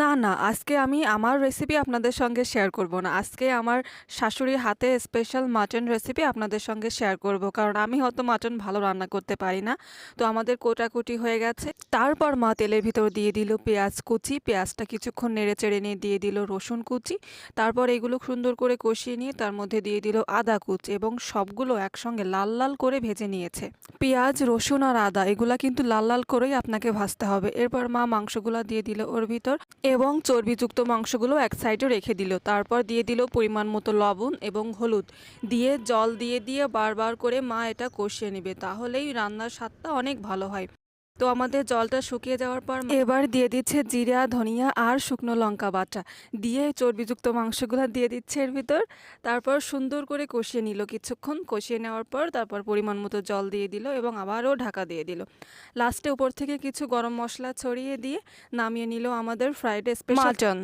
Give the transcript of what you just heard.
না, না, আজকে আমি আমার রেসিপি আপনাদের সঙ্গে শেয়ার করব না। আজকে আমার শাশুড়ির হাতে স্পেশাল মাটন রেসিপি আপনাদের সঙ্গে শেয়ার করব। কারণ আমি হয়তো মাটন ভালো রান্না করতে পারি না। তো আমাদের কোটাকুটি হয়ে গেছে। তারপর মা তেলের ভিতর দিয়ে দিল পেঁয়াজ কুচি। পেঁয়াজটা কিছুক্ষণ নেড়েচেড়ে নিয়ে দিয়ে দিল রসুন কুচি। তারপর এগুলো সুন্দর করে কষিয়ে নিয়ে তার মধ্যে দিয়ে দিল আদা কুচি এবং সবগুলো একসঙ্গে লাল, লাল করে ভেজে নিয়েছে। পেঁয়াজ, রসুন আর আদা এগুলা কিন্তু লাল, লাল করেই আপনাকে ভাজতে হবে। এরপর মা মাংসগুলা দিয়ে দিল ওর ভিতর। এবং চর্বিযুক্ত মাংসগুলো এক সাইডে রেখে দিল। তারপর দিয়ে দিল পরিমাণ মতো লবণ এবং হলুদ দিয়ে জল দিয়ে বারবার করে মা এটা কষিয়ে নেবে, তাহলেই রান্নার স্বাদটা অনেক ভালো হয়। তো আমাদের জলটা শুকিয়ে যাওয়ার পর এবার দিয়ে দিচ্ছে জিরা, ধনিয়া আর শুকনো লঙ্কা বাটা দিয়ে চর্বিযুক্ত মাংসগুলো দিয়ে দিচ্ছে এর ভিতর। তারপর সুন্দর করে কষিয়ে নিল কিছুক্ষণ। কষিয়ে নেওয়ার পর তারপর পরিমাণ মতো জল দিয়ে দিল এবং আবারও ঢাকা দিয়ে দিল। লাস্টে উপর থেকে কিছু গরম মশলা ছড়িয়ে দিয়ে নামিয়ে নিল আমাদের ফ্রাইড স্পেশাল মাটন।